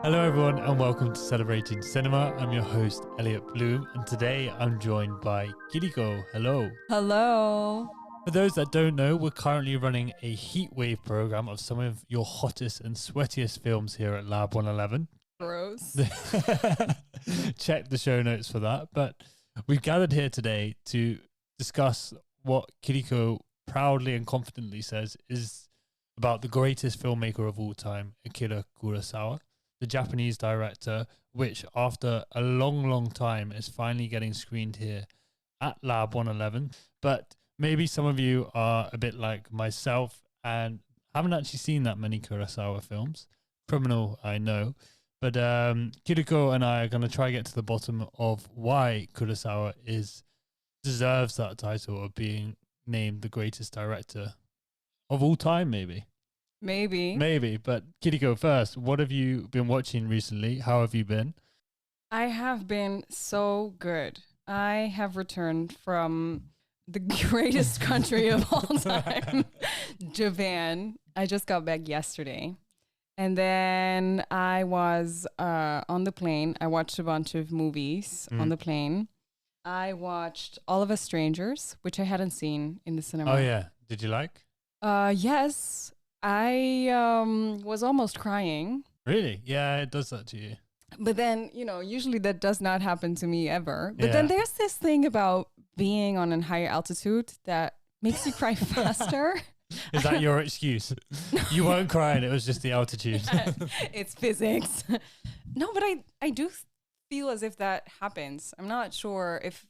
Hello, everyone, and welcome to Celebrating Cinema. I'm your host, Elliot Bloom, and today I'm joined by Kiriko. Hello. Hello. For those that don't know, we're currently running a heatwave program of some of your hottest and sweatiest films here at Lab 111. Gross. Check the show notes for that. But we've gathered here today to discuss what Kiriko proudly and confidently says is about the greatest filmmaker of all time, Akira Kurosawa, the Japanese director, which after a long time is finally getting screened here at Lab 111. But maybe some of you are a bit like myself and haven't actually seen that many Kurosawa films. Criminal, I know. But Kiriko and I are going to try to get to the bottom of why Kurosawa deserves that title of being named the greatest director of all time, maybe. Maybe, but Kiriko, first, what have you been watching recently? How have you been? I have been so good. I have returned from the greatest country of all time, Japan. I just got back yesterday. And then I was on the plane. I watched a bunch of movies on the plane. I watched All of Us Strangers, which I hadn't seen in the cinema. Oh, yeah. Did you like? Yes. I was almost crying. Really? Yeah, it does that to you. But then, usually that does not happen to me ever. But then there's this thing about being on a higher altitude that makes you cry faster. Is that your excuse? You weren't crying, it was just the altitude. It's physics. No, but I do feel as if that happens. I'm not sure if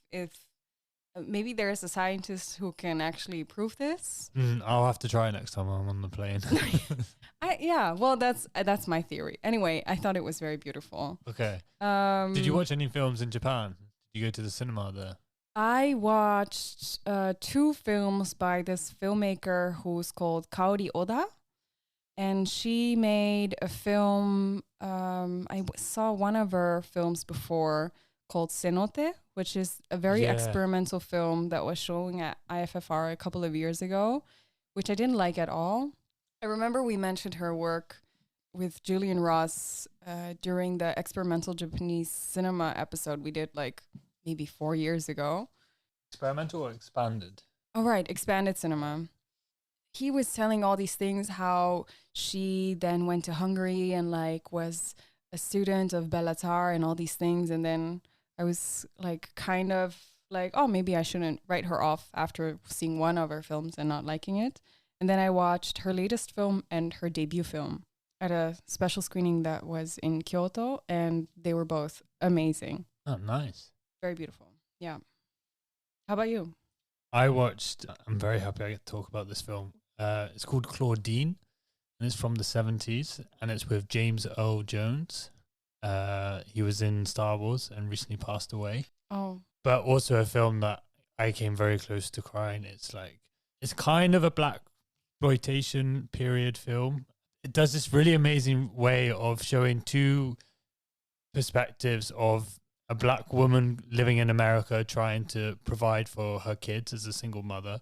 maybe there's a scientist who can actually prove this. I'll have to try next time I'm on the plane. Well, that's my theory. Anyway, I thought it was very beautiful. Okay. Did you watch any films in Japan? Did you go to the cinema there? I watched 2 films by this filmmaker who's called Kaori Oda. And she made a film, I saw one of her films before called Cenote, which is a very experimental film that was showing at IFFR a couple of years ago, which I didn't like at all. I remember we mentioned her work with Julian Ross during the experimental Japanese cinema episode we did like maybe 4 years ago. Experimental or expanded? Oh, right. Expanded cinema. He was telling all these things, how she then went to Hungary and like was a student of Bellatar and all these things. And then I was like, kind of like, oh, maybe I shouldn't write her off after seeing one of her films and not liking it. And then I watched her latest film and her debut film at a special screening that was in Kyoto. And they were both amazing. Oh, nice. Very beautiful. Yeah. How about you? I'm very happy I get to talk about this film. It's called Claudine, and it's from the 70s, and it's with James Earl Jones. He was in Star Wars and recently passed away. Oh. But also a film that I came very close to crying. It's kind of a black exploitation period film. It does this really amazing way of showing 2 perspectives of a black woman living in America trying to provide for her kids as a single mother,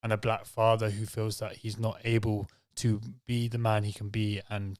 and a black father who feels that he's not able to be the man he can be and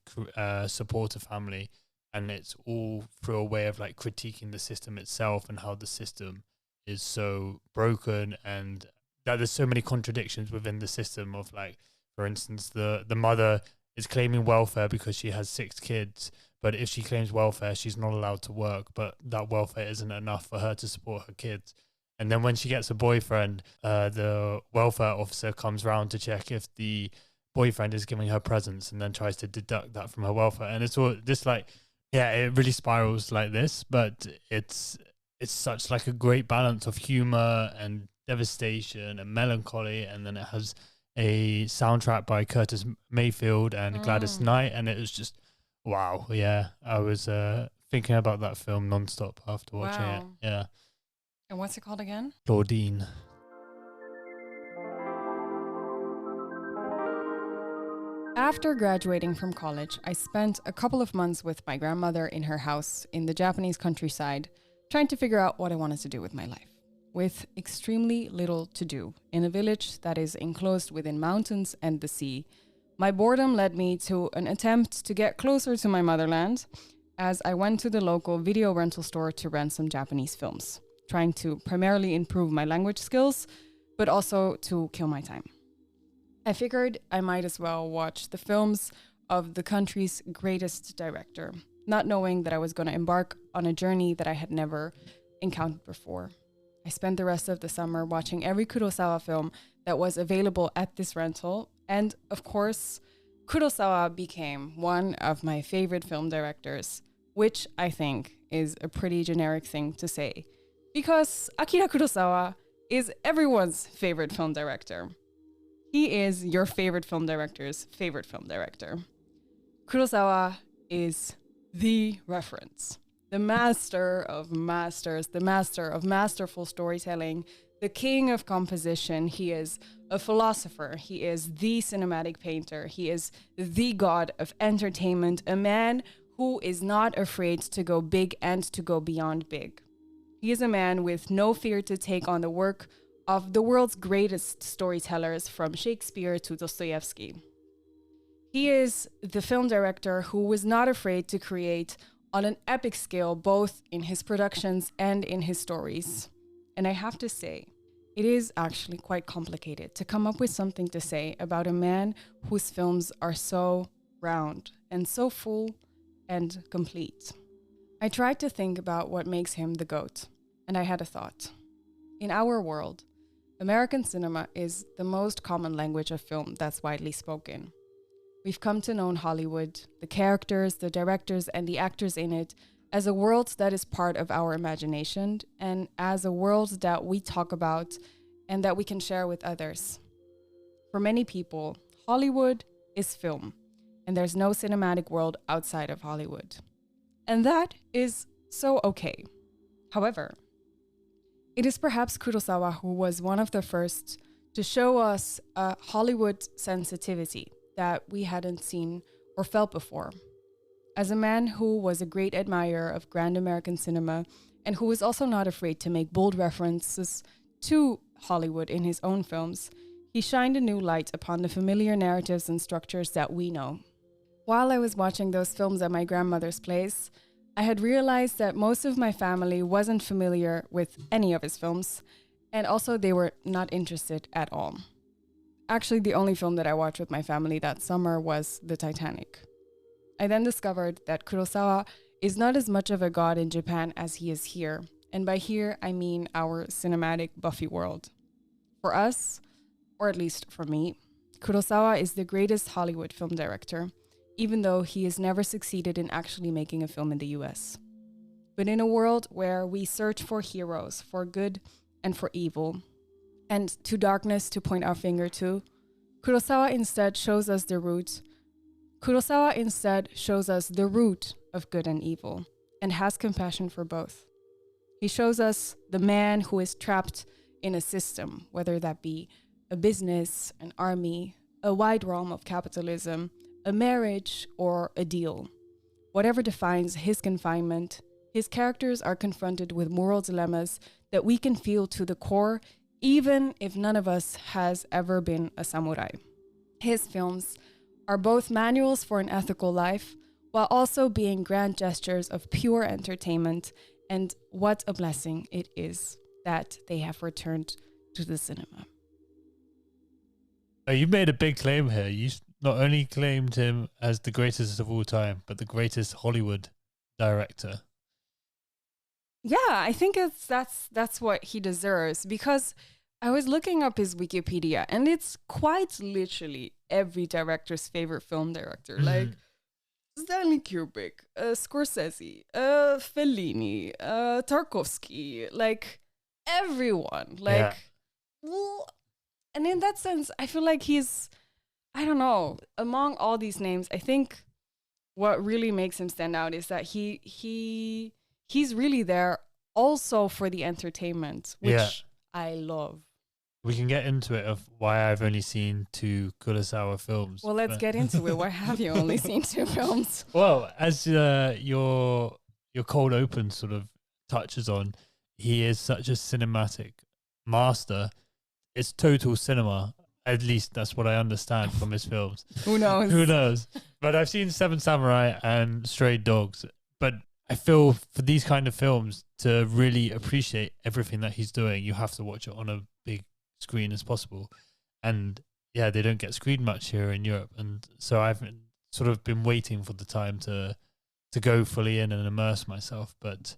support a family. And it's all through a way of like critiquing the system itself and how the system is so broken, and that there's so many contradictions within the system of, like, for instance, the mother is claiming welfare because she has 6 kids, but if she claims welfare, she's not allowed to work, but that welfare isn't enough for her to support her kids. And then when she gets a boyfriend, the welfare officer comes round to check if the boyfriend is giving her presents and then tries to deduct that from her welfare. And it's all just like, it really spirals like this, but it's such like a great balance of humor and devastation and melancholy. And then it has a soundtrack by Curtis Mayfield and Gladys Knight, and it was just, wow. Yeah, I was thinking about that film nonstop after watching it. Yeah. And what's it called again? Claudine. After graduating from college, I spent a couple of months with my grandmother in her house in the Japanese countryside, trying to figure out what I wanted to do with my life. With extremely little to do, in a village that is enclosed within mountains and the sea, my boredom led me to an attempt to get closer to my motherland as I went to the local video rental store to rent some Japanese films, trying to primarily improve my language skills, but also to kill my time. I figured I might as well watch the films of the country's greatest director, not knowing that I was going to embark on a journey that I had never encountered before. I spent the rest of the summer watching every Kurosawa film that was available at this rental, and of course, Kurosawa became one of my favorite film directors, which I think is a pretty generic thing to say, because Akira Kurosawa is everyone's favorite film director. He is your favorite film director's favorite film director. Kurosawa is the reference, the master of masters, the master of masterful storytelling, the king of composition. He is a philosopher. He is the cinematic painter. He is the god of entertainment, a man who is not afraid to go big and to go beyond big. He is a man with no fear to take on the work of the world's greatest storytellers, from Shakespeare to Dostoevsky. He is the film director who was not afraid to create on an epic scale, both in his productions and in his stories. And I have to say, it is actually quite complicated to come up with something to say about a man whose films are so round and so full and complete. I tried to think about what makes him the GOAT, and I had a thought. In our world, American cinema is the most common language of film that's widely spoken. We've come to know Hollywood, the characters, the directors, and the actors in it, as a world that is part of our imagination and as a world that we talk about and that we can share with others. For many people, Hollywood is film, and there's no cinematic world outside of Hollywood. And that is so okay. However, it is perhaps Kurosawa who was one of the first to show us a Hollywood sensitivity that we hadn't seen or felt before. As a man who was a great admirer of grand American cinema and who was also not afraid to make bold references to Hollywood in his own films, he shined a new light upon the familiar narratives and structures that we know. While I was watching those films at my grandmother's place, I had realized that most of my family wasn't familiar with any of his films, and also they were not interested at all. Actually, the only film that I watched with my family that summer was The Titanic. I then discovered that Kurosawa is not as much of a god in Japan as he is here, and by here I mean our cinematic Buffy world. For us, or at least for me, Kurosawa is the greatest Hollywood film director, even though he has never succeeded in actually making a film in the US. But in a world where we search for heroes, for good and for evil, and to darkness to point our finger to, Kurosawa instead shows us the root. Kurosawa instead shows us the root of good and evil, and has compassion for both. He shows us the man who is trapped in a system, whether that be a business, an army, a wide realm of capitalism, a marriage, or a deal. Whatever defines his confinement, his characters are confronted with moral dilemmas that we can feel to the core, even if none of us has ever been a samurai. His films are both manuals for an ethical life, while also being grand gestures of pure entertainment, and what a blessing it is that they have returned to the cinema. You made a big claim here. You not only claimed him as the greatest of all time, but the greatest Hollywood director. Yeah, I think that's what he deserves, because I was looking up his Wikipedia and it's quite literally every director's favorite film director. Mm-hmm. Like Stanley Kubrick, Scorsese, Fellini, Tarkovsky, like everyone. Like, well, and in that sense, I feel like he's, I don't know, among all these names, I think what really makes him stand out is that he's really there also for the entertainment, which I love. We can get into it of why I've only seen 2 Kurosawa films. Well, let's get into it. Why have you only seen 2 films? Well, as your cold open sort of touches on, he is such a cinematic master. It's total cinema. At least that's what I understand from his films. Who knows? Who knows? But I've seen Seven Samurai and Stray Dogs. But I feel for these kind of films, to really appreciate everything that he's doing, you have to watch it on a big screen as possible. And yeah, they don't get screened much here in Europe. And so I've sort of been waiting for the time to go fully in and immerse myself. But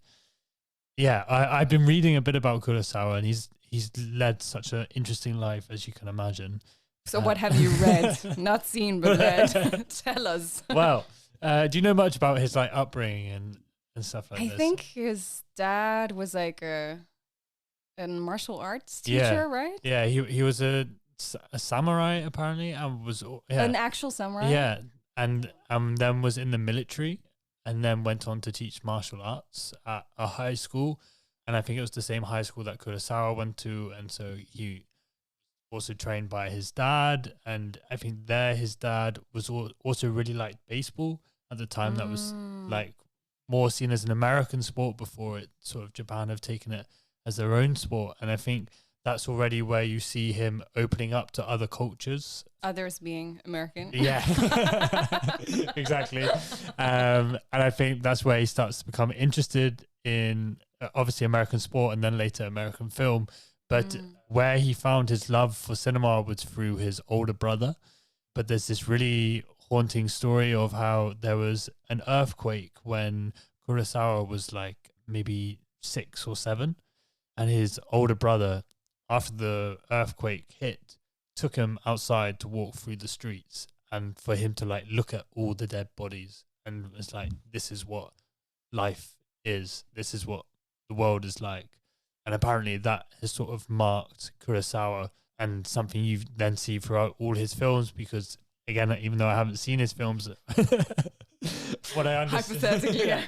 yeah, I've been reading a bit about Kurosawa, and he's led such an interesting life, as you can imagine. So what have you read? Not seen, but read. Tell us. Well, do you know much about his like upbringing and stuff like this? I think his dad was like a martial arts teacher, right? Yeah, he was a samurai apparently, and was an actual samurai. Yeah, and then was in the military, and then went on to teach martial arts at a high school, and I think it was the same high school that Kurosawa went to, and so he also trained by his dad, and I think his dad was also really liked baseball at the time. That was like more seen as an American sport before it sort of Japan have taken it as their own sport, and I think that's already where you see him opening up to other cultures. Others being American. Yeah, exactly. And I think that's where he starts to become interested in obviously American sport and then later American film. But where he found his love for cinema was through his older brother. But there's this really haunting story of how there was an earthquake when Kurosawa was like maybe 6 or 7. And his older brother, after the earthquake hit, took him outside to walk through the streets and for him to like look at all the dead bodies. And it's like, this is what life is. This is what the world is like. And apparently that has sort of marked Kurosawa, and something you then see throughout all his films, because again, even though I haven't seen his films, what I understand. Hypothetically, yeah.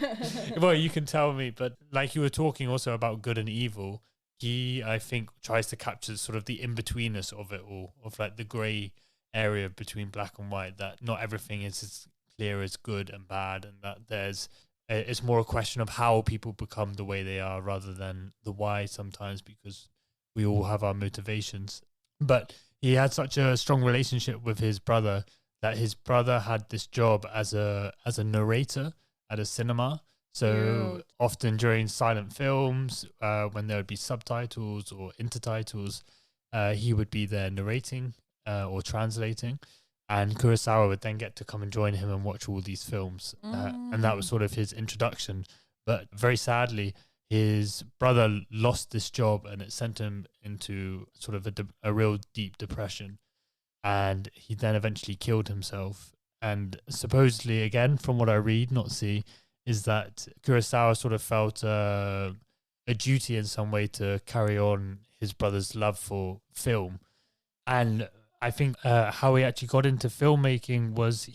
Well, you can tell me, but like you were talking also about good and evil, he, I think, tries to capture sort of the in-betweenness of it all, of like the grey area between black and white, that not everything is as clear as good and bad, and that it's more a question of how people become the way they are rather than the why sometimes, because we all have our motivations. But he had such a strong relationship with his brother that his brother had this job as a narrator at a cinema. So Cute. often during silent films, when there would be subtitles or intertitles, he would be there narrating or translating. And Kurosawa would then get to come and join him and watch all these films. And that was sort of his introduction. But very sadly, his brother lost this job, and it sent him into sort of a real deep depression. And he then eventually killed himself. And supposedly, again, from what I read, not see, is that Kurosawa sort of felt a duty in some way to carry on his brother's love for film. And I think how he actually got into filmmaking was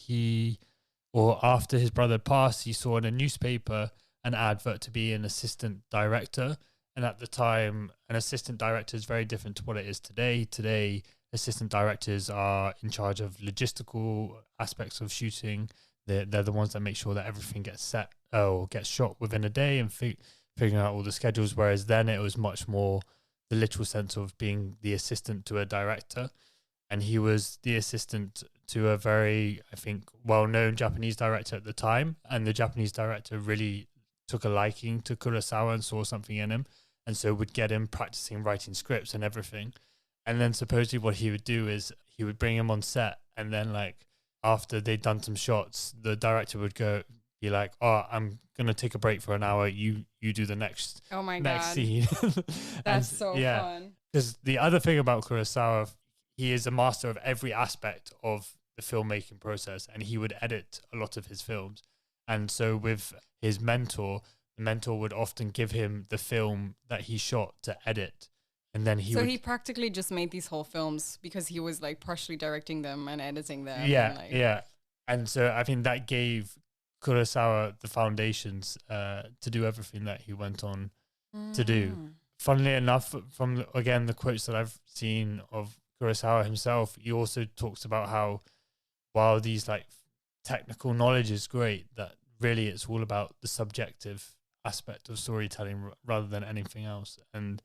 after his brother passed, he saw in a newspaper an advert to be an assistant director. And at the time, an assistant director is very different to what it is today. Today, assistant directors are in charge of logistical aspects of shooting. They're the ones that make sure that everything gets set or gets shot within a day and figuring out all the schedules. Whereas then it was much more the literal sense of being the assistant to a director. And he was the assistant to a very, I think, well-known Japanese director at the time. And the Japanese director really took a liking to Kurosawa and saw something in him. And so would get him practicing writing scripts and everything. And then supposedly what he would do is he would bring him on set. And then like after they'd done some shots, the director would be like, oh, I'm going to take a break for an hour. You do the next scene. That's so fun. Because the other thing about Kurosawa, he is a master of every aspect of the filmmaking process, and he would edit a lot of his films. And so with his mentor, the mentor would often give him the film that he shot to edit. And then he practically just made these whole films because he was like partially directing them and editing them. Yeah. And so I think that gave Kurosawa the foundations to do everything that he went on to do. Funnily enough, from again the quotes that I've seen of Kurosawa himself, he also talks about how while these like technical knowledge is great, that really it's all about the subjective aspect of storytelling rather than anything else. And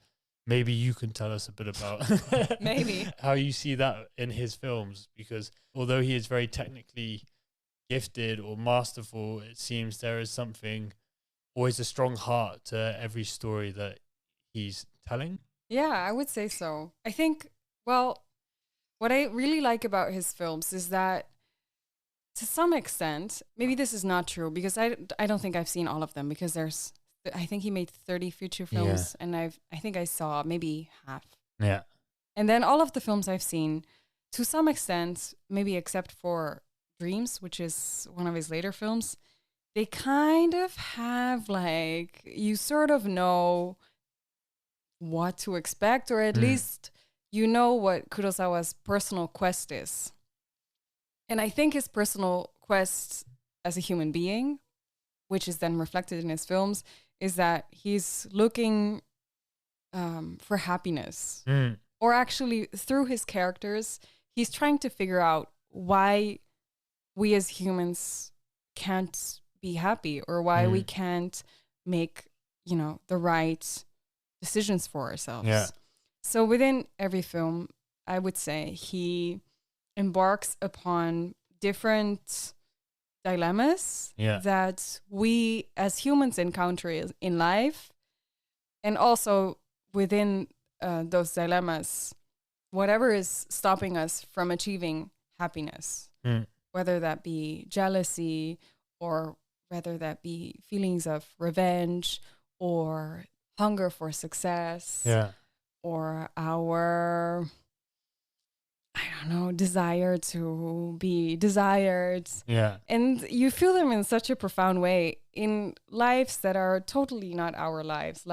maybe you can tell us a bit about maybe how you see that in his films, because although he is very technically gifted or masterful, it seems there is something always a strong heart to every story that he's telling. Yeah, I would say so. I think, well, what I really like about his films is that to some extent, maybe this is not true because I don't think I've seen all of them because I think he made 30 feature films and I think I saw maybe half. Yeah. And then all of the films I've seen, to some extent, maybe except for Dreams, which is one of his later films, they kind of have like, you sort of know what to expect, or at least you know what Kurosawa's personal quest is. And I think his personal quest as a human being, which is then reflected in his films, is that he's looking for happiness. Or actually, through his characters, he's trying to figure out why we as humans can't be happy or why we can't make, the right decisions for ourselves. Yeah. So within every film, I would say he embarks upon different dilemmas that we as humans encounter in life. And also within those dilemmas, whatever is stopping us from achieving happiness, whether that be jealousy or whether that be feelings of revenge or hunger for success or our, I don't know, desire to be desired. Yeah. And you feel them in such a profound way in lives that are totally not our lives,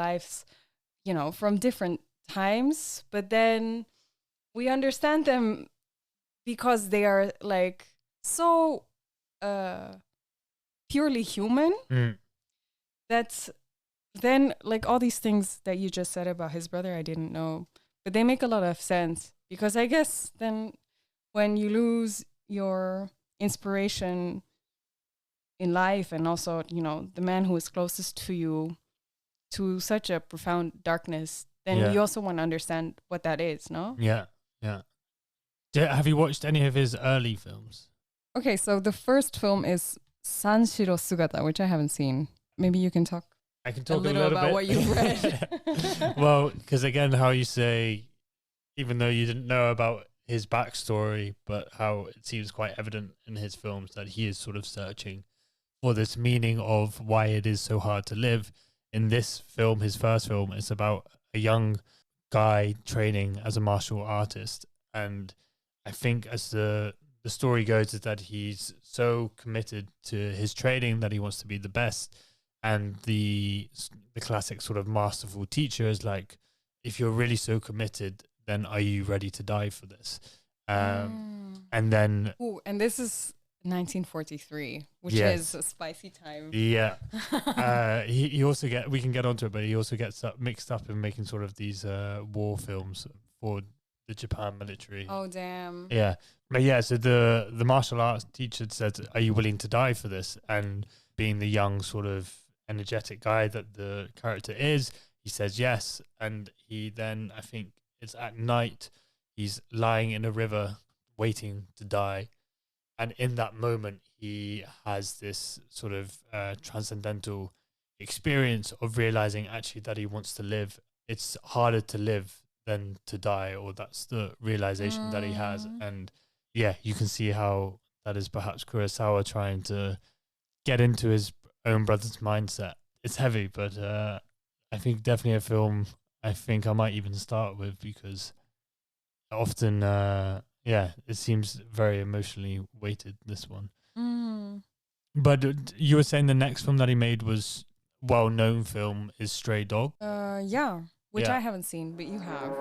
from different times, but then we understand them because they are like so purely human that then like all these things that you just said about his brother, I didn't know, but they make a lot of sense because I guess then when you lose your inspiration in life and also, the man who is closest to you to such a profound darkness, then you also want to understand what that is, no? Yeah. Have you watched any of his early films? Okay, so the first film is Sanshiro Sugata, which I haven't seen. Maybe you can talk. I can talk a little about bit. what you've read. Well, because again, how you say, even though you didn't know about his backstory, but how it seems quite evident in his films that he is sort of searching for this meaning of why it is so hard to live. In this film, his first film, is about a young guy training as a martial artist. And I think as the story goes is that he's so committed to his training that he wants to be the best. And the classic sort of masterful teacher is like, if you're really so committed, then are you ready to die for this? And then... Ooh, and this is 1943, which is a spicy time. Yeah. He also we can get onto it, but he also gets mixed up in making sort of these war films for the Japan military. Oh, damn. Yeah. But yeah, so the martial arts teacher said, are you willing to die for this? And being the young sort of energetic guy that the character is, he says yes. And he then, I think it's at night, he's lying in a river waiting to die. And in that moment, he has this sort of transcendental experience of realizing actually that he wants to live. It's harder to live than to die, or that's the realization that he has. And yeah, you can see how that is perhaps Kurosawa trying to get into his own brother's mindset. It's heavy, but I think definitely a film I think I might even start with because often... it seems very emotionally weighted, this one. But you were saying the next film that he made was well-known film is Stray Dog? Which I haven't seen, but you have.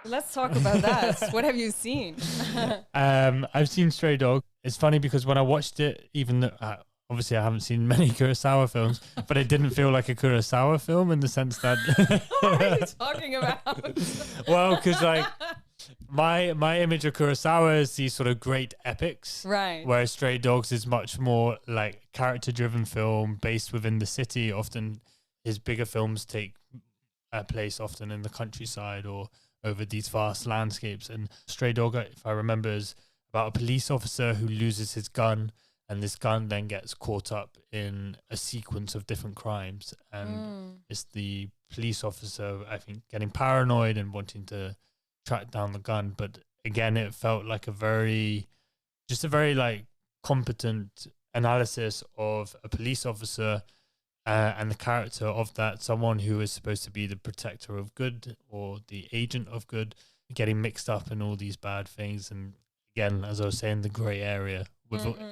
Let's talk about that. What have you seen? I've seen Stray Dog. It's funny because when I watched it, even though... obviously, I haven't seen many Kurosawa films, but it didn't feel like a Kurosawa film in the sense that... What are you talking about? Well, because like my image of Kurosawa is these sort of great epics, right? Whereas Stray Dogs is much more like character-driven film based within the city. Often, his bigger films take place often in the countryside or over these vast landscapes. And Stray Dog, if I remember, is about a police officer who loses his gun. and this gun then gets caught up in a sequence of different crimes, and it's the police officer, I think, getting paranoid and wanting to track down the gun. But again, it felt like a very like competent analysis of a police officer and the character of that, someone who is supposed to be the protector of good or the agent of good, getting mixed up in all these bad things. And again, as I was saying, the gray area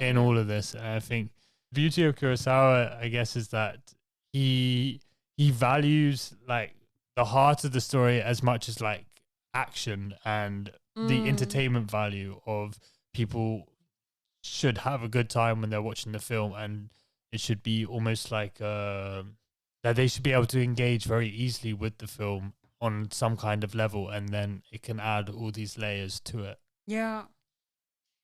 in all of this. And I think the beauty of Kurosawa, I guess, is that he values like the heart of the story as much as like action and the entertainment value of people should have a good time when they're watching the film, and it should be almost like that they should be able to engage very easily with the film on some kind of level, and then it can add all these layers to it. Yeah.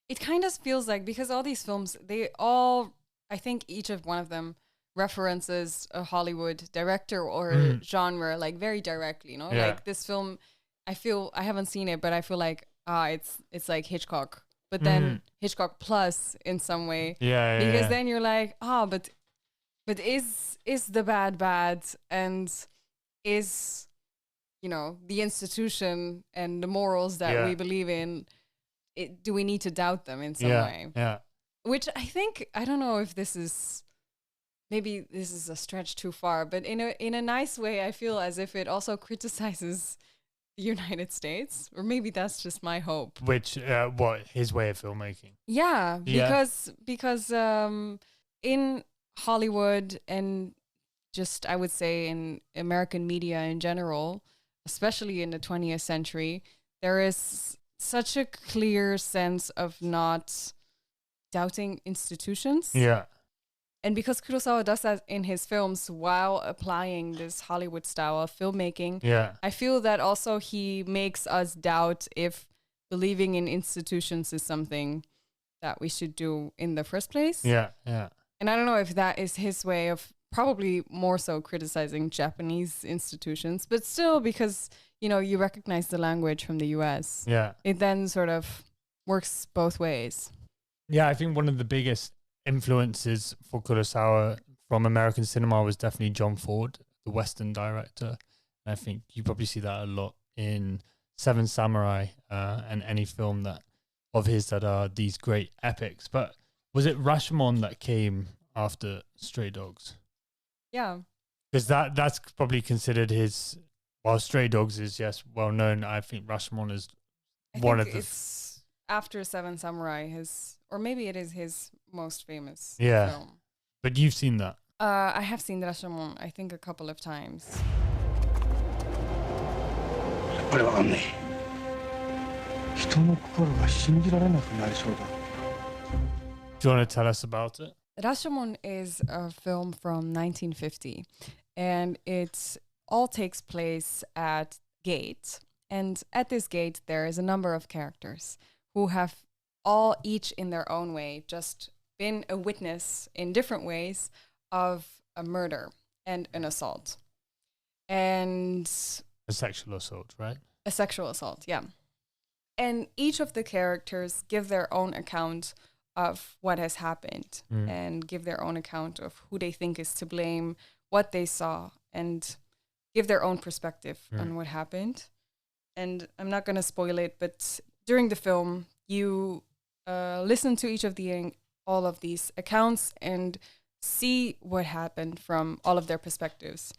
It kind of feels like, because all these films, they all, I think each of one of them references a Hollywood director or genre, like very directly, you know? Yeah. Like this film, I haven't seen it, but I feel like, it's like Hitchcock, but then Hitchcock plus in some way. Yeah. Because then you're like, but is the bad, and is, you know, the institution and the morals that we believe in, do we need to doubt them in some way? Yeah. Which I think, I don't know if this is, maybe this is a stretch too far, but in a nice way, I feel as if it also criticizes the United States, or maybe that's just my hope. Which, his way of filmmaking? Yeah, because in Hollywood, and just, I would say, in American media in general, especially in the 20th century, there is such a clear sense of not doubting institutions. Yeah. And because Kurosawa does that in his films while applying this Hollywood style of filmmaking, I feel that also he makes us doubt if believing in institutions is something that we should do in the first place. Yeah. And I don't know if that is his way of probably more so criticizing Japanese institutions, but still, because, you know, you recognize the language from the US. Yeah. It then sort of works both ways. Yeah, I think one of the biggest influences for Kurosawa from American cinema was definitely John Ford, the Western director. And I think you probably see that a lot in Seven Samurai and any film that of his that are these great epics. But was it Rashomon that came after Stray Dogs? Yeah. Because that's probably considered his, while Stray Dogs is, yes, well known, I think Rashomon is one of the... It's after Seven Samurai, or maybe it is his most famous Yeah. film. But you've seen that? I have seen Rashomon, I think, a couple of times. Do you want to tell us about it? Rashomon is a film from 1950, and it all takes place at Gate. And at this gate, there is a number of characters who have all, each in their own way, just been a witness in different ways of a murder and an assault. And A sexual assault, right? a sexual assault, yeah. And each of the characters give their own account of what has happened and give their own account of who they think is to blame, what they saw, and give their own perspective on what happened. And I'm not going to spoil it, but during the film, you listen to each of all of these accounts and see what happened from all of their perspectives.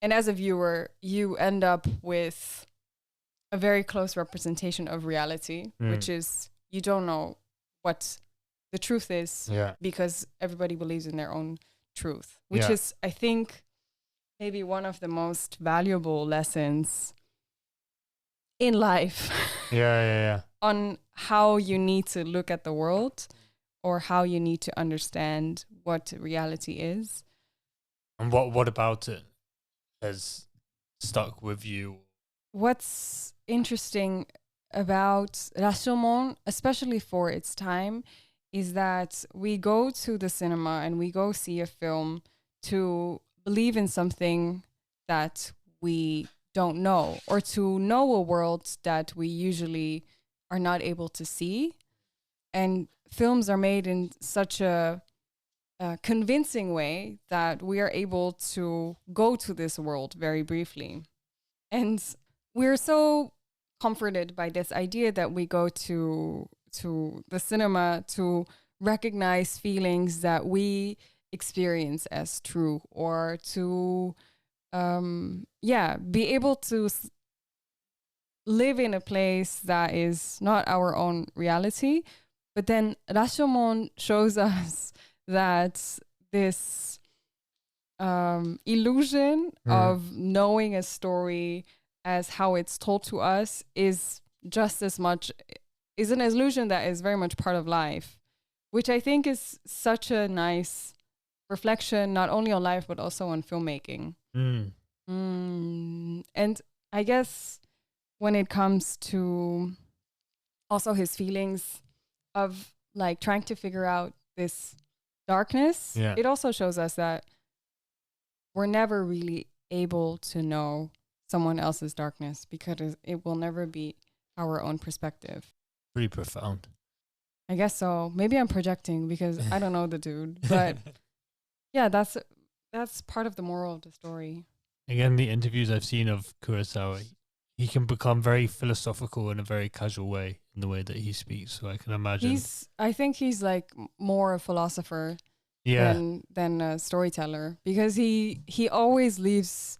And as a viewer, you end up with a very close representation of reality, which is you don't know what the truth is because everybody believes in their own truth, which is, I think, maybe one of the most valuable lessons in life. On how you need to look at the world, or how you need to understand what reality is. And what about it has stuck with you? What's interesting about Rashomon, especially for its time, is that we go to the cinema and we go see a film to believe in something that we don't know, or to know a world that we usually are not able to see. And films are made in such a convincing way that we are able to go to this world very briefly. And we're so comforted by this idea that we go to the cinema to recognize feelings that we experience as true, or to be able to live in a place that is not our own reality. But then Rashomon shows us that this illusion of knowing a story as how it's told to us is an illusion that is very much part of life, which I think is such a nice reflection, not only on life, but also on filmmaking. And I guess when it comes to also his feelings of like trying to figure out this darkness, it also shows us that we're never really able to know someone else's darkness because it will never be our own perspective. Pretty profound. I guess so. Maybe I'm projecting because I don't know the dude, but yeah, that's part of the moral of the story. Again, the interviews I've seen of Kurosawa, he can become very philosophical in a very casual way in the way that he speaks. So I can imagine. I think he's like more a philosopher than a storyteller, because he always leaves.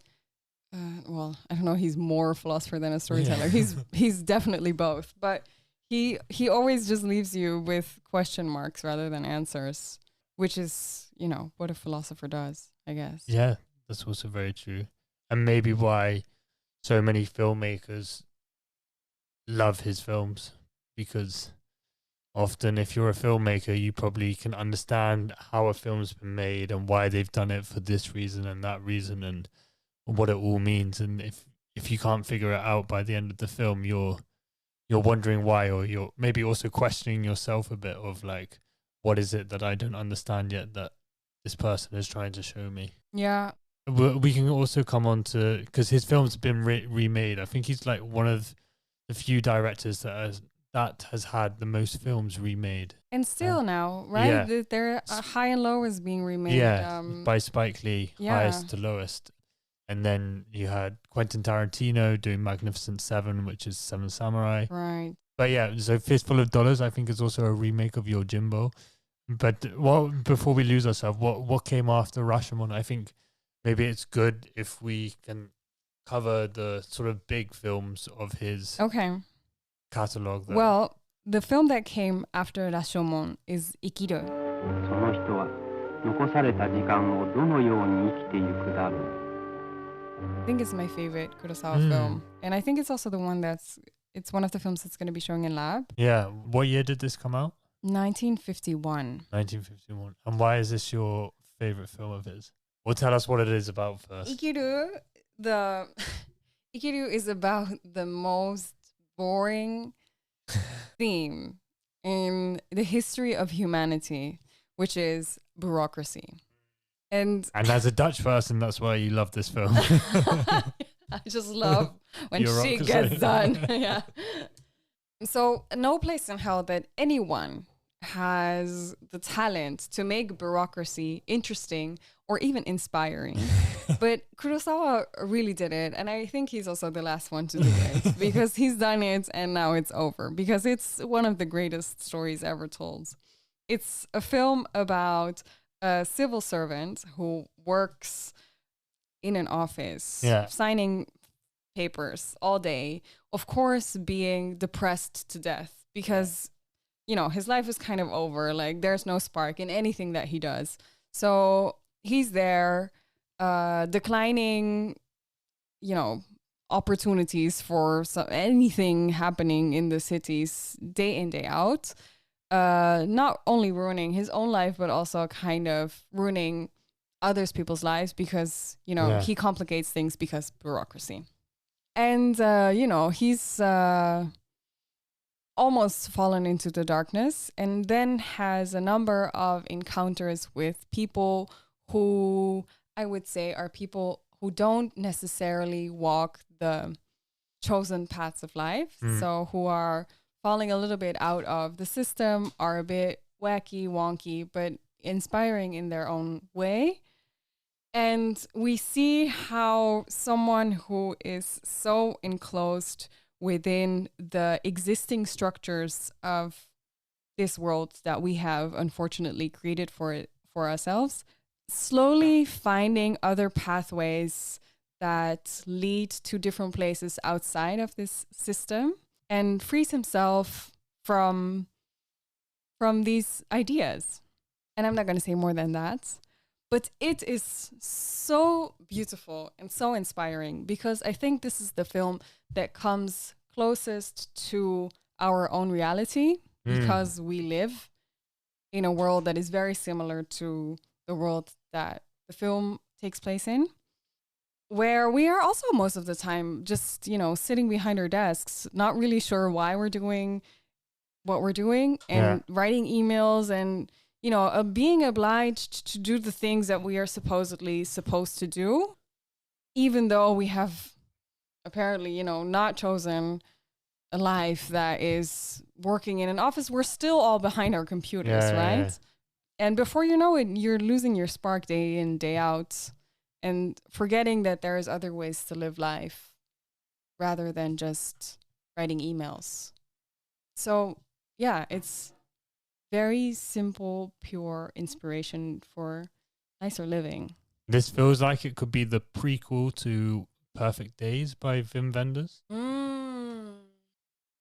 Well, I don't know. He's more a philosopher than a storyteller. Yeah. He's definitely both, but he always just leaves you with question marks rather than answers, which is, you know, what a philosopher does, I guess. Yeah, that's also very true, and maybe why so many filmmakers love his films, because often if you're a filmmaker, you probably can understand how a film's been made and why they've done it for this reason and that reason and what it all means. And if you can't figure it out by the end of the film, you're wondering why, or you're maybe also questioning yourself a bit of like, what is it that I don't understand yet that this person is trying to show me? Yeah. We can also come on to, because his films have been remade. I think he's like one of the few directors that has had the most films remade. And still now, right? Yeah. They're High and Low is being remade. Yeah, by Spike Lee, highest to lowest. And then you had Quentin Tarantino doing Magnificent Seven, which is Seven Samurai. Right. But yeah, so Fistful of Dollars, I think, is also a remake of Yojimbo. But before we lose ourselves, what came after Rashomon? I think maybe it's good if we can cover the sort of big films of his catalog. Well, the film that came after Rashomon is Ikiru. I think it's my favorite Kurosawa film. And I think it's also the one it's one of the films that's going to be showing in lab. Yeah. What year did this come out? 1951. 1951. And why is this your favorite film of his? Well, tell us what it is about first. Ikiru is about the most boring theme in the history of humanity, which is bureaucracy. And as a Dutch person, that's why you love this film. I just love when shit gets done. Yeah. So no place in hell that anyone has the talent to make bureaucracy interesting or even inspiring. But Kurosawa really did it. And I think he's also the last one to do it because he's done it and now it's over, because it's one of the greatest stories ever told. It's a film about a civil servant who works in an office, signing papers all day, of course, being depressed to death because, you know, his life is kind of over. Like, there's no spark in anything that he does. So he's there, declining, you know, opportunities for anything happening in the cities day in, day out. Not only ruining his own life, but also kind of ruining others people's lives because, you know, he complicates things because bureaucracy. And, you know, he's almost fallen into the darkness and then has a number of encounters with people who I would say are people who don't necessarily walk the chosen paths of life. So who are falling a little bit out of the system, are a bit wacky, wonky, but inspiring in their own way. And we see how someone who is so enclosed within the existing structures of this world that we have unfortunately created for ourselves, slowly finding other pathways that lead to different places outside of this system, and frees himself from these ideas. And I'm not going to say more than that. But it is so beautiful and so inspiring, because I think this is the film that comes closest to our own reality, because we live in a world that is very similar to the world that the film takes place in, where we are also most of the time just, sitting behind our desks, not really sure why we're doing what we're doing, and writing emails and being obliged to do the things that we are supposedly supposed to do, even though we have apparently, not chosen a life that is working in an office. We're still all behind our computers, right? Yeah. And before you know it, you're losing your spark day in, day out, and forgetting that there's other ways to live life rather than just writing emails. So, yeah, it's very simple, pure inspiration for nicer living. This feels like it could be the prequel to Perfect Days by Wim Wenders.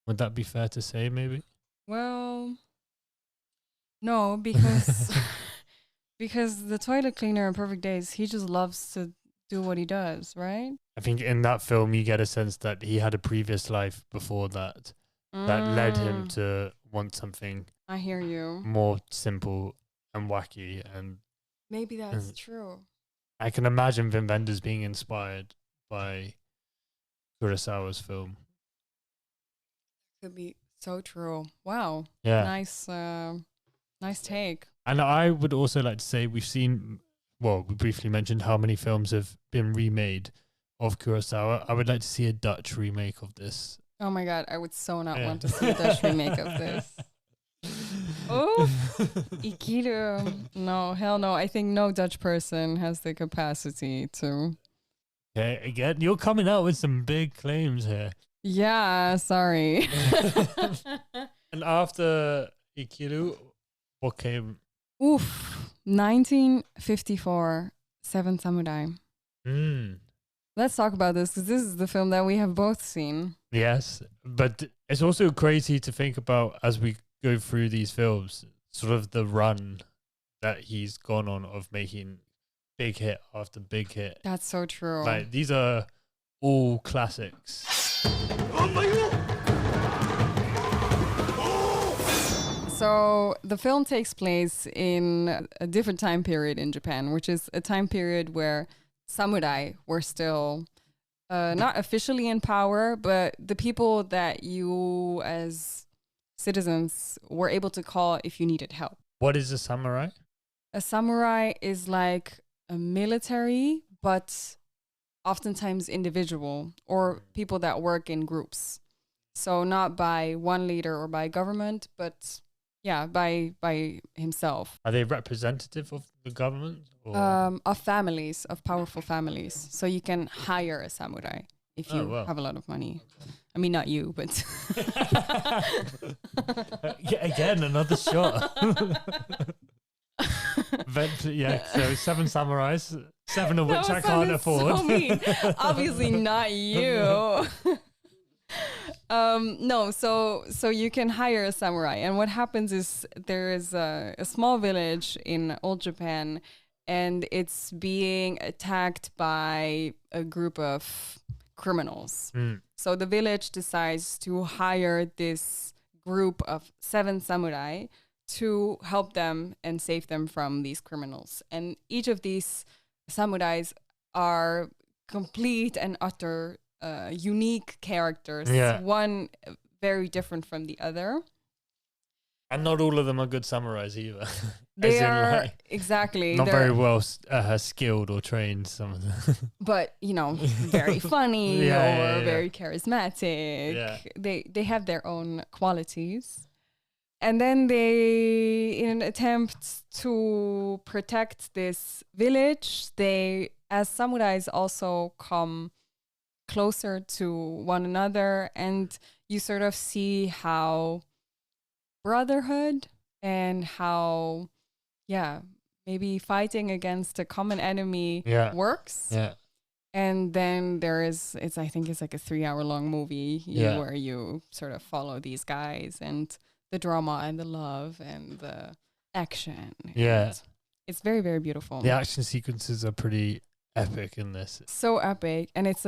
Would that be fair to say, maybe? Well, no, because because the toilet cleaner in Perfect Days, he just loves to do what he does, right? I think in that film, you get a sense that he had a previous life before that that led him to want something. I hear you. More simple and wacky, and maybe that's true. I can imagine Wim Wenders being inspired by Kurosawa's film. Could be so true. Wow. Yeah. Nice take. And I would also like to say we briefly mentioned how many films have been remade of Kurosawa. I would like to see a Dutch remake of this. Oh my God, I would so not want to see a Dutch remake of this. Oh, Ikiru. No, hell no. I think no Dutch person has the capacity to. Okay, again, you're coming out with some big claims here. Yeah, sorry. And after Ikiru, what came? 1954, Seven Samurai. Let's talk about this, because this is the film that we have both seen. Yes, but it's also crazy to think about as we go through these films, sort of the run that he's gone on of making big hit after big hit. That's so true. Like, these are all classics. So the film takes place in a different time period in Japan, which is a time period where samurai were still not officially in power, but the people that you as citizens were able to call if you needed help. What is a samurai? A samurai is like a military, but oftentimes individual, or people that work in groups. So not by one leader or by government, but by himself. Are they representative of the government? Or? Of families, of powerful families. So you can hire a samurai if you have a lot of money. I mean, not you, but... Again, another shot. So 7 samurais, 7 of which I can't afford. So mean. Obviously not you. No, so you can hire a samurai, and what happens is there is a small village in old Japan, and it's being attacked by a group of criminals. So the village decides to hire this group of 7 samurai to help them and save them from these criminals. And each of these samurais are complete and utter unique characters. One very different from the other. And not all of them are good samurais either. They are, exactly. Not very well skilled or trained, some of them. But, very funny or very charismatic. Yeah. They have their own qualities. And then they, in an attempt to protect this village, they, as samurais, also come closer to one another. And you sort of see how brotherhood and how, maybe fighting against a common enemy works. Yeah. And then I think it's like a 3-hour-long movie where you sort of follow these guys and the drama and the love and the action. Yeah. And it's very, very beautiful. The action sequences are pretty epic in this. So epic. And it's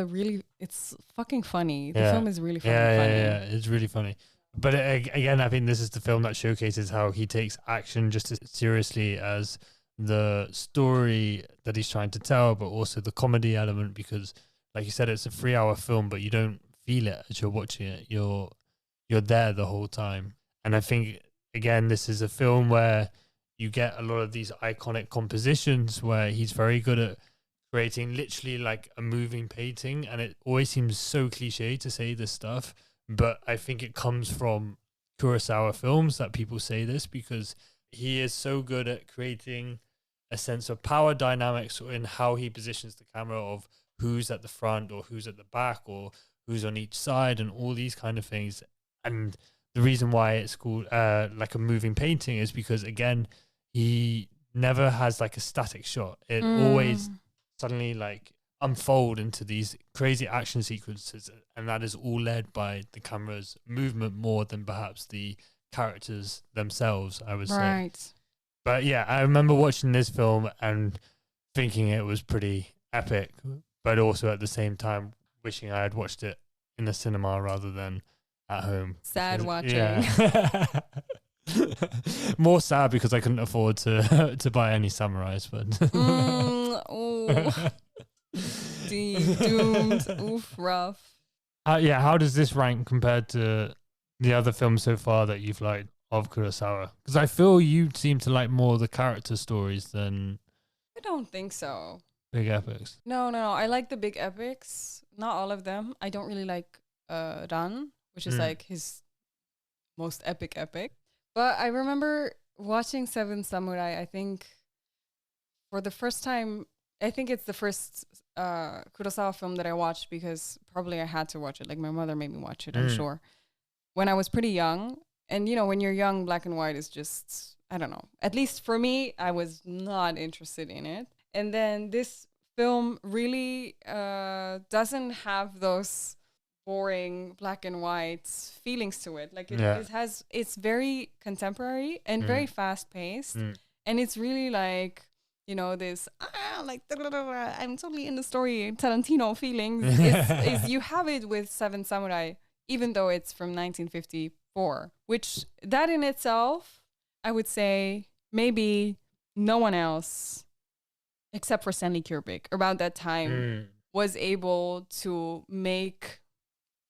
fucking funny. The film is really funny. Yeah. It's really funny. But again, I think this is the film that showcases how he takes action just as seriously as the story that he's trying to tell, but also the comedy element, because like you said, it's a 3-hour film, but you don't feel it as you're watching it. You're there the whole time. And I think, again, this is a film where you get a lot of these iconic compositions where he's very good at creating literally like a moving painting. And it always seems so cliche to say this stuff, but I think it comes from Kurosawa films that people say this, because he is so good at creating a sense of power dynamics in how he positions the camera, of who's at the front or who's at the back or who's on each side and all these kind of things. And the reason why it's called like a moving painting is because, again, he never has like a static shot. It always suddenly like unfold into these crazy action sequences, and that is all led by the camera's movement more than perhaps the characters themselves, I would say. Right. But yeah, I remember watching this film and thinking it was pretty epic, but also at the same time wishing I had watched it in the cinema rather than at home. Sad watching. Yeah. More sad because I couldn't afford to buy any samurais, but doomed. Oof, rough. How does this rank compared to the other films so far that you've liked of Kurosawa? Because I feel you seem to like more the character stories than... I don't think so. Big epics. No. I like the big epics. Not all of them. I don't really like Ran, which is like his most epic. But I remember watching Seven Samurai, I think, for the first time. I think it's the first Kurosawa film that I watched because probably I had to watch it. Like my mother made me watch it, I'm sure. When I was pretty young. And, you know, when you're young, black and white is just, I don't know. At least for me, I was not interested in it. And then this film really doesn't have those boring black and white feelings to it. Like it's very contemporary and very fast paced. And it's really like, you know, this, I'm totally in the story, Tarantino feelings. is you have it with Seven Samurai, even though it's from 1954, which that in itself, I would say maybe no one else, except for Stanley Kubrick, around that time was able to make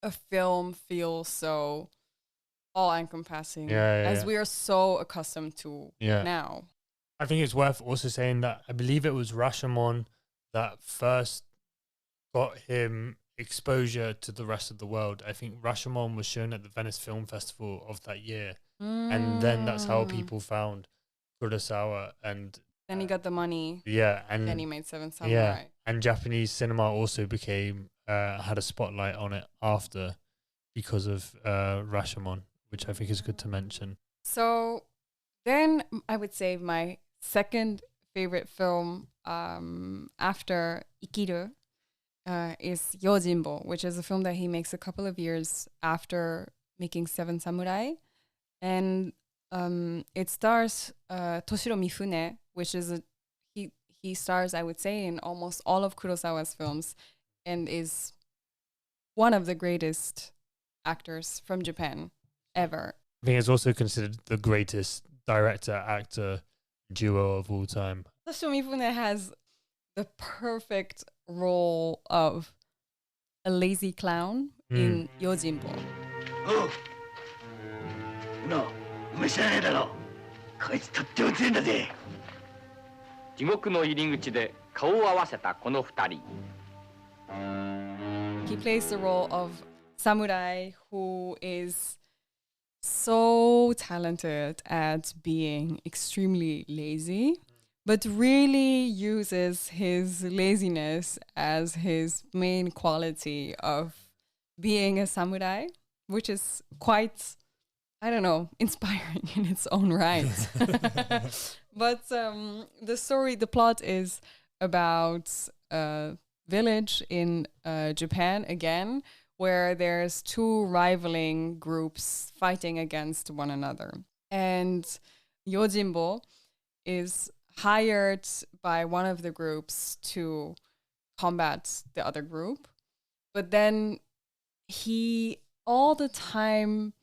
a film feel so all-encompassing as we are so accustomed to now. I think it's worth also saying that I believe it was Rashomon that first got him exposure to the rest of the world. I think Rashomon was shown at the Venice Film Festival of that year. And then that's how people found Kurosawa. And then he got the money. Yeah. And then he made Seven Samurai. Yeah. And Japanese cinema also became, had a spotlight on it after because of Rashomon, which I think is good to mention. So then I would say my second favorite film after Ikiru is Yojimbo, which is a film that he makes a couple of years after making Seven Samurai. And it stars Toshiro Mifune, which is he stars, I would say, in almost all of Kurosawa's films and is one of the greatest actors from Japan ever. I think it's also considered the greatest director-actor duo of all time. Toshiro Mifune has the perfect role of a lazy clown in Yojimbo. Oh! No, 無知らねえだろ。こいつとっても強いんだぜ。地獄の入り口で顔を合わせたこの二人。He plays the role of samurai who is so talented at being extremely lazy, but really uses his laziness as his main quality of being a samurai, which is quite, I don't know, inspiring in its own right. But the plot is about a village in Japan again, where there's two rivaling groups fighting against one another. And Yojimbo is hired by one of the groups to combat the other group. But then he all the time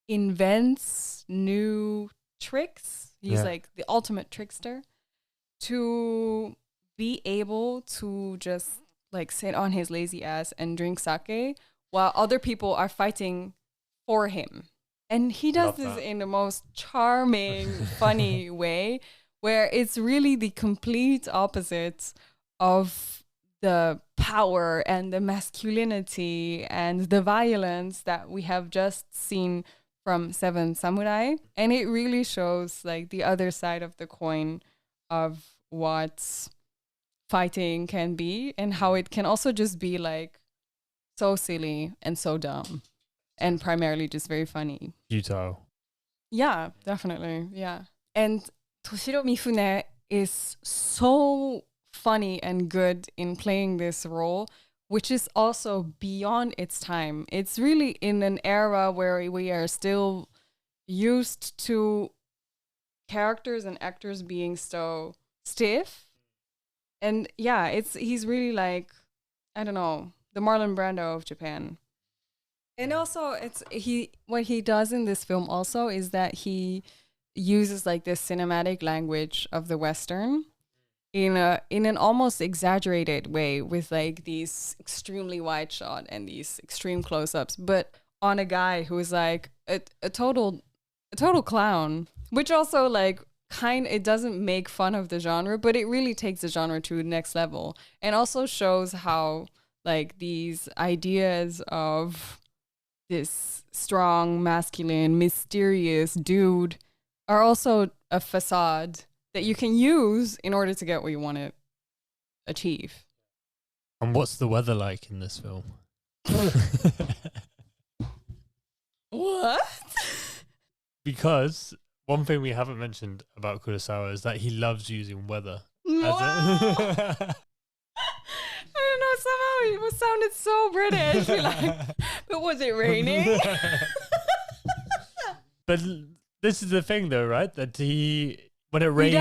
invents new tricks. He's like the ultimate trickster to be able to just like sit on his lazy ass and drink sake while other people are fighting for him. And he does this in the most charming, funny way, where it's really the complete opposite of the power and the masculinity and the violence that we have just seen from Seven Samurai. And it really shows like the other side of the coin of what fighting can be and how it can also just be like so silly and so dumb and primarily just very funny. Futile. Yeah, definitely. Yeah. And Toshiro Mifune is so funny and good in playing this role, which is also beyond its time. It's really in an era where we are still used to characters and actors being so stiff. And yeah, he's really like, I don't know, the Marlon Brando of Japan. And also what he does in this film also is that he uses like this cinematic language of the Western in an almost exaggerated way with like these extremely wide shot and these extreme close-ups, but on a guy who is like a total clown, which also like it doesn't make fun of the genre, but it really takes the genre to the next level and also shows how like these ideas of this strong, masculine, mysterious dude are also a facade that you can use in order to get what you want to achieve. And what's the weather like in this film? What? Because one thing we haven't mentioned about Kurosawa is that he loves using weather. Wow. I don't know, somehow it sounded so British. Like, but was it raining? But this is the thing though, right? That when it rains,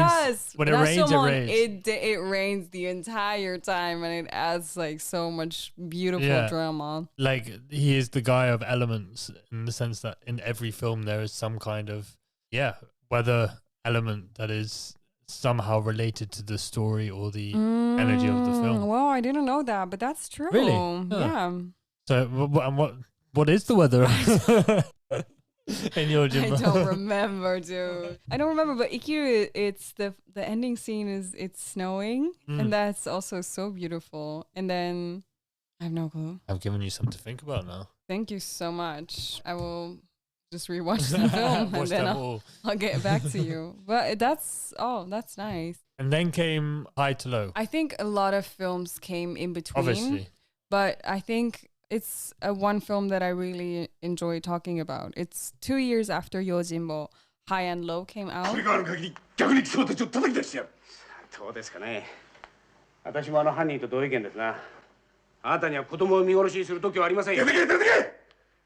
it rains. It rains the entire time, and it adds like so much beautiful drama. Like he is the guy of elements in the sense that in every film there is some kind of weather element that is somehow related to the story or the energy of the film. Well, I didn't know that, but that's true. Really? Yeah. So, what is the weather in your gym? I don't remember, dude. I don't remember, but Ikiru, it's the ending scene it's snowing, and that's also so beautiful. And then I have no clue. I've given you something to think about now. Thank you so much. I will just rewatch the film and then I'll get back to you. But that's nice. And then came High to Low. I think a lot of films came in between. Obviously. But I think it's one film that I really enjoy talking about. It's 2 years after Yojimbo, High and Low came out. これがある限り逆に貴様たちを叩き出してやる。どうですかね。私も犯人と同意見ですな。あなたには子供を見殺しにする時はありませんよ。出てけ出てけ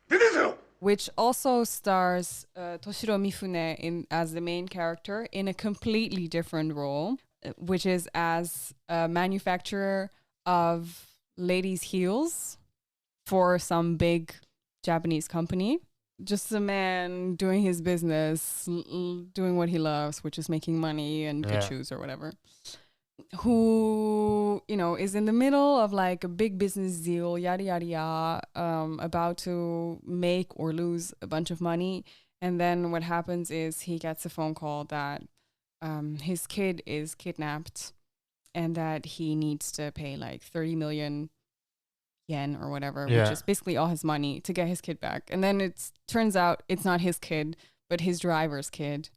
出てけよ。 Which also stars Toshiro Mifune as the main character in a completely different role, which is as a manufacturer of ladies' heels for some big Japanese company. Just a man doing his business, doing what he loves, which is making money and good shoes or whatever. Who, is in the middle of like a big business deal, yada, yada, yada, about to make or lose a bunch of money. And then what happens is he gets a phone call that his kid is kidnapped and that he needs to pay like 30 million yen or whatever, Yeah. which is basically all his money to get his kid back. And then it turns out it's not his kid, but his driver's kid.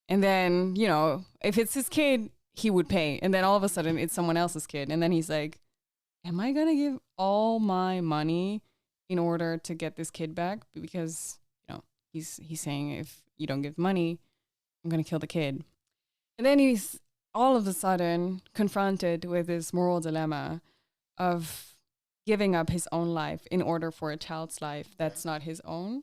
And then, you know, if it's his kid, he would pay. And then all of a sudden it's someone else's kid. And then he's like, am I going to give all my money in order to get this kid back? Because, you know, he's saying if you don't give money, I'm going to kill the kid. And then he's all of a sudden confronted with this moral dilemma of giving up his own life in order for a child's life that's not his own.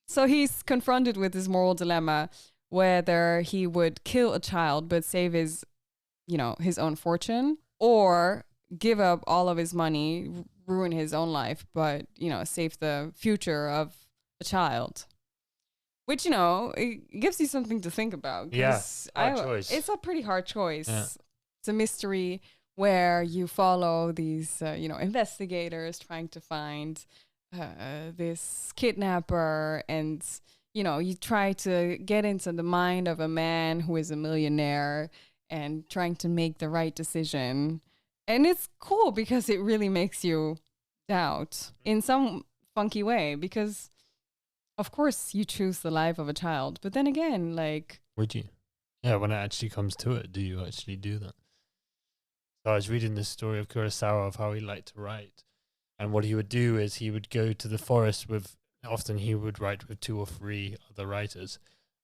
So he's confronted with this moral dilemma whether he would kill a child but save his, you know, his own fortune, or give up all of his money, ruin his own life, but, you know, save the future of a child. Which, you know, it gives you something to think about. Yeah, hard choice. It's a pretty hard choice. Yeah. It's a mystery where you follow these, you know, investigators trying to find this kidnapper, and, you know, you try to get into the mind of a man who is a millionaire and trying to make the right decision. And it's cool because it really makes you doubt in some funky way, because of course you choose the life of a child, but then again, like, Would you? Yeah, when it actually comes to it, do you actually do that? So I was reading this story of Kurosawa of how he liked to write. And what he would do is he would go to the forest with, often he would write with 2 or 3 other writers,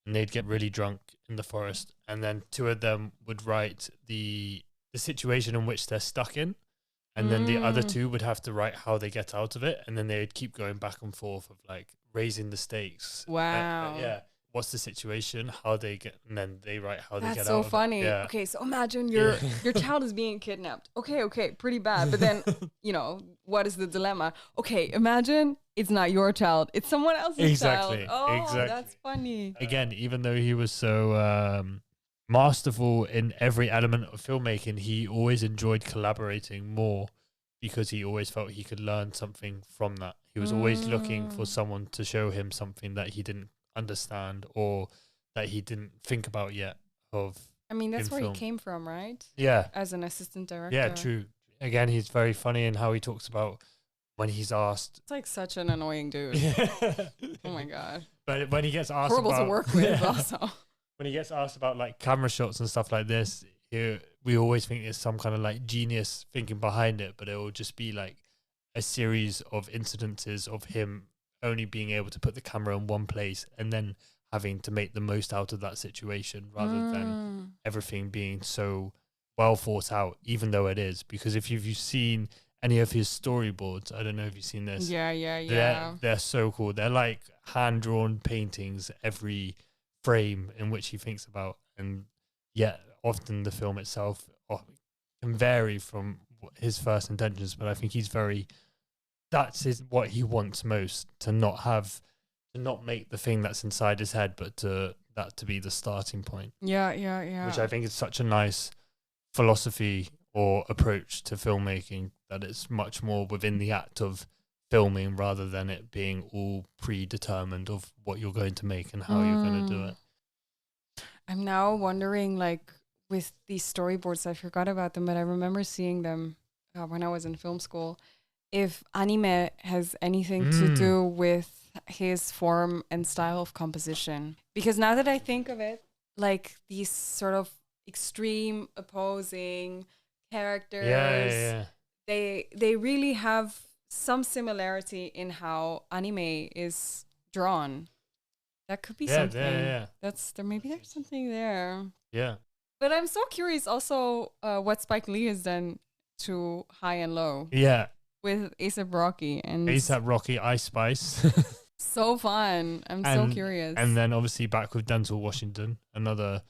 and they'd get really drunk in the forest. And then 2 of them would write the situation in which they're stuck in. And then the other 2 would have to write how they get out of it. And then they'd keep going back and forth of like raising the stakes. wow. Yeah. What's the situation? How they get, and then they write how they get That's out. so of it. funny. Yeah. Okay, so imagine your child is being kidnapped. Okay, pretty bad. But then, you know, what is the dilemma? Okay, imagine it's not your child, it's someone else's Exactly, child. Oh, exactly. that's funny. Again, even though he was so masterful in every element of filmmaking, he always enjoyed collaborating more because he always felt he could learn something from that. He was always looking for someone to show him something that he didn't understand or that he didn't think about yet of. I mean, that's in where film. he came from, right? Yeah. As an assistant director. Yeah, true. Again, he's very funny in how he talks about when he's asked. It's like such an annoying dude. Oh my God. But when he gets asked Horrible about, to work with also. when he gets asked about like camera shots and stuff like this, we always think there's some kind of like genius thinking behind it, but it will just be like a series of incidences of him only being able to put the camera in one place and then having to make the most out of that situation rather than everything being so well thought out, even though it is. Because if you've seen any of his storyboards, I don't know if you've seen this. Yeah. They're so cool. They're like hand-drawn paintings every frame in which he thinks about, and yet often the film itself can vary from his first intentions, but I think that's what he wants most, to not make the thing that's inside his head, but to be the starting point. Yeah. Which I think is such a nice philosophy or approach to filmmaking, that it's much more within the act of filming rather than it being all predetermined of what you're going to make and how you're going to do it. I'm now wondering, like, with these storyboards, I forgot about them, but I remember seeing them when I was in film school, if anime has anything to do with his form and style of composition. Because now that I think of it, like these sort of extreme opposing characters, they really have some similarity in how anime is drawn. That could be something. Maybe there's something there. Yeah. But I'm so curious also what Spike Lee has done to High and Low. Yeah. With A$AP Rocky and A$AP Rocky, Ice Spice. So fun. I'm so curious. And then obviously back with Denzel Washington, another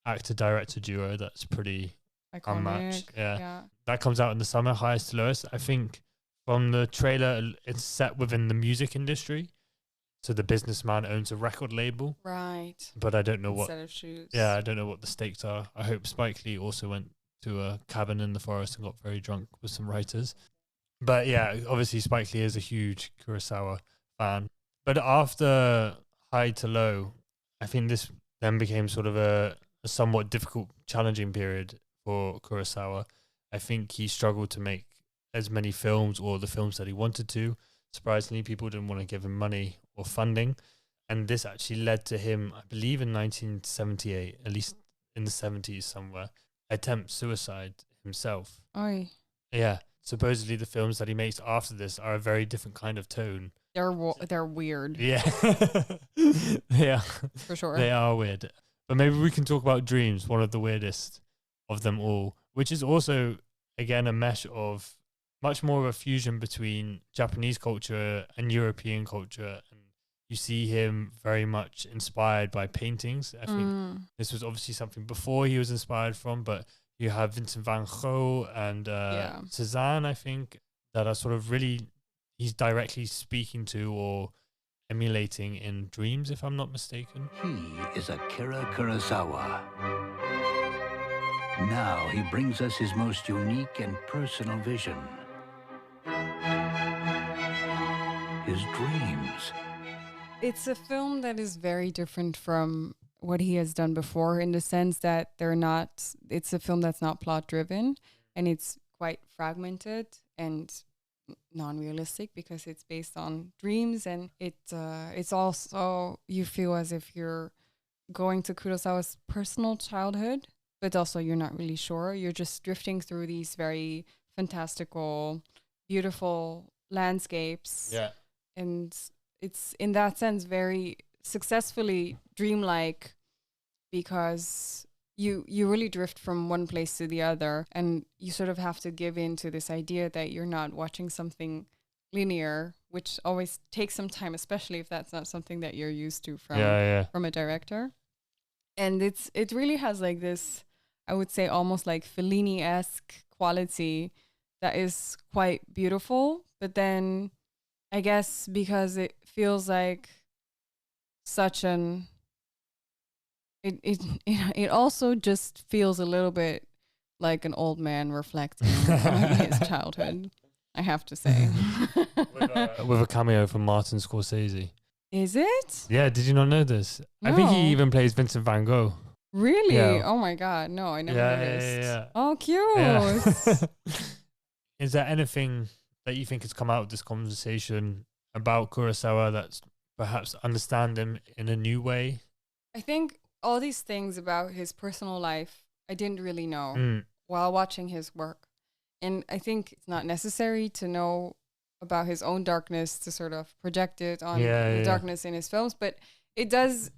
actor-director duo that's pretty iconic. Unmatched. Yeah. That comes out in the summer, Highest to Lowest. I think from the trailer, it's set within the music industry. So the businessman owns a record label. Right. But I don't know Instead of shoes. Yeah, I don't know what the stakes are. I hope Spike Lee also went to a cabin in the forest and got very drunk with some writers. But yeah, obviously Spike Lee is a huge Kurosawa fan. But after High to Low, I think this then became sort of a somewhat difficult, challenging period for Kurosawa. I think he struggled to make as many films or the films that he wanted to. Surprisingly, people didn't want to give him money or funding. And this actually led to him, I believe in 1978, at least in the 70s somewhere, attempt suicide himself. Oy. Yeah. Supposedly the films that he makes after this are a very different kind of tone. They're weird. Yeah. Yeah. For sure. They are weird. But maybe we can talk about Dreams, one of the weirdest of them all, which is also, again, a mesh of much more of a fusion between Japanese culture and European culture. And you see him very much inspired by paintings. I think this was obviously something before he was inspired from, but you have Vincent van Gogh and Cézanne, I think, that are sort of really, he's directly speaking to or emulating in Dreams, if I'm not mistaken. He is Akira Kurosawa. Now he brings us his most unique and personal vision. His dreams. It's a film that is very different from what he has done before in the sense that it's a film that's not plot driven, and it's quite fragmented and non-realistic because it's based on dreams, and it's also, you feel as if you're going to Kurosawa's personal childhood, but also you're not really sure. You're just drifting through these very fantastical, beautiful landscapes. Yeah. And it's in that sense very successfully dreamlike because you really drift from one place to the other, and you sort of have to give in to this idea that you're not watching something linear, which always takes some time, especially if that's not something that you're used to from a director. And it really has like this, I would say, almost like Fellini-esque quality that is quite beautiful, but then I guess because it feels like such an it also just feels a little bit like an old man reflecting on his childhood, I have to say. With a cameo from Martin Scorsese. Is it? Yeah, did you not know this? No. I think he even plays Vincent van Gogh. Really? Yeah. Oh my god, no, I never noticed. Yeah. Oh, cute. Yeah. Is there anything that you think has come out of this conversation about Kurosawa that's perhaps understand him in a new way? I think all these things about his personal life, I didn't really know while watching his work. And I think it's not necessary to know about his own darkness to sort of project it on the darkness in his films, but it does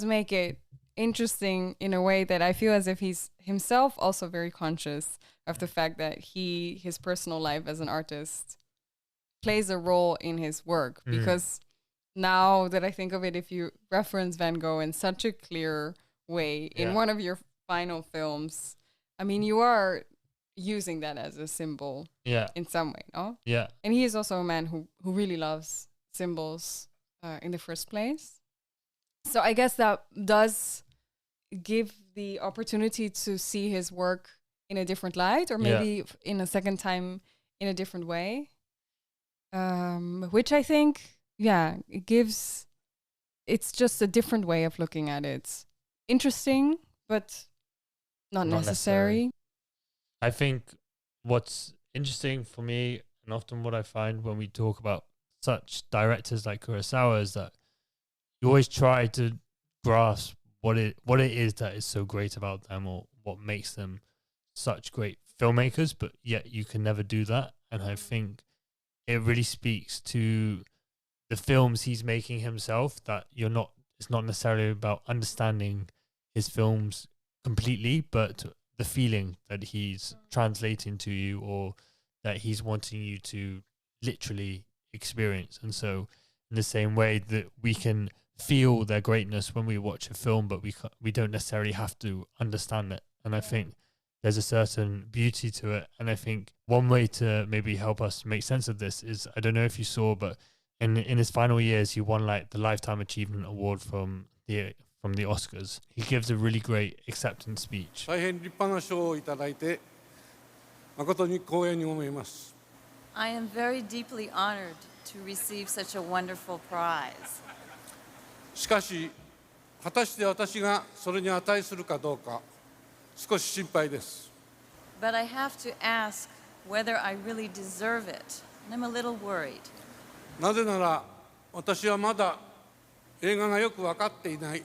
make it interesting in a way that I feel as if he's himself also very conscious of the fact that his personal life as an artist plays a role in his work. Because now that I think of it, if you reference Van Gogh in such a clear way in one of your final films, I mean, you are using that as a symbol in some way, no? Yeah. And he is also a man who really loves symbols in the first place. So I guess that does give the opportunity to see his work in a different light, or maybe in a second time in a different way. Which I think, it's just a different way of looking at it. Interesting, but not necessary. I think what's interesting for me, and often what I find when we talk about such directors like Kurosawa, is that you always try to grasp what it is that is so great about them, or what makes them such great filmmakers, but yet you can never do that. And I think it really speaks to the films he's making himself, that it's not necessarily about understanding his films completely, but the feeling that he's translating to you, or that he's wanting you to literally experience. And so in the same way that we can feel their greatness when we watch a film, but we don't necessarily have to understand it. And I think there's a certain beauty to it. And I think one way to maybe help us make sense of this is, I don't know if you saw, but in his final years, he won like the Lifetime Achievement Award from the Oscars. He gives a really great acceptance speech. 大変立派な賞をいただいて誠に光栄に思います。 I am very deeply honored to receive such a wonderful prize. しかし果たして私がそれに値するかどうか少し心配です。 But I have to ask whether I really deserve it. And I'm a little worried. なぜなら私はまだ映画がよく分かっていない。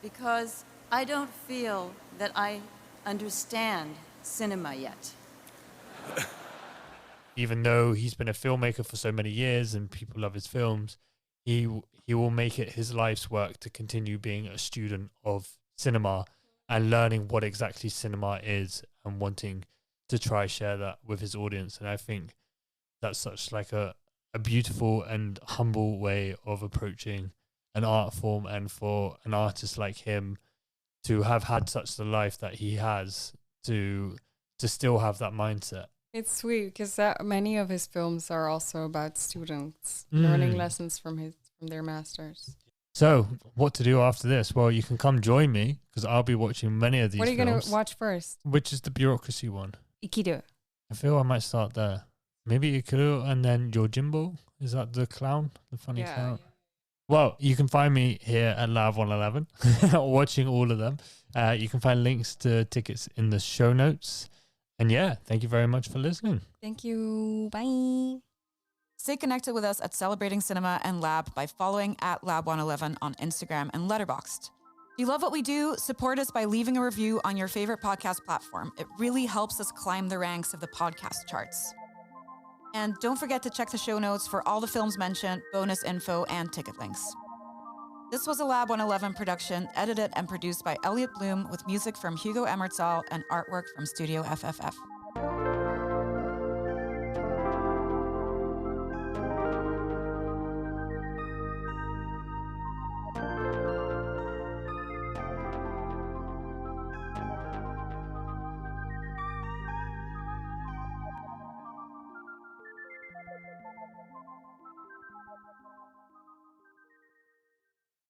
Because I don't feel that I understand cinema yet. Even though he's been a filmmaker for so many years and people love his films, he will make it his life's work to continue being a student of cinema and learning what exactly cinema is and wanting to try share that with his audience. And I think that's such like a beautiful and humble way of approaching an art form, and for an artist like him to have had such the life that he has, to still have that mindset. It's sweet because many of his films are also about students learning lessons from their masters. So, what to do after this? Well, you can come join me because I'll be watching many of these What are you films. going to watch first? Which is the bureaucracy one? Ikiru. I feel I might start there. Maybe Ikiru and then Yojimbo. Is that the clown? The funny clown? Well, you can find me here at Lab 111 watching all of them. You can find links to tickets in the show notes. And yeah, thank you very much for listening. Thank you. Bye. Stay connected with us at Celebrating Cinema and Lab by following at Lab111 on Instagram and Letterboxd. If you love what we do, support us by leaving a review on your favorite podcast platform. It really helps us climb the ranks of the podcast charts. And don't forget to check the show notes for all the films mentioned, bonus info, and ticket links. This was a Lab 111 production, edited and produced by Elliot Bloom, with music from Hugo Emertzal and artwork from Studio FFF.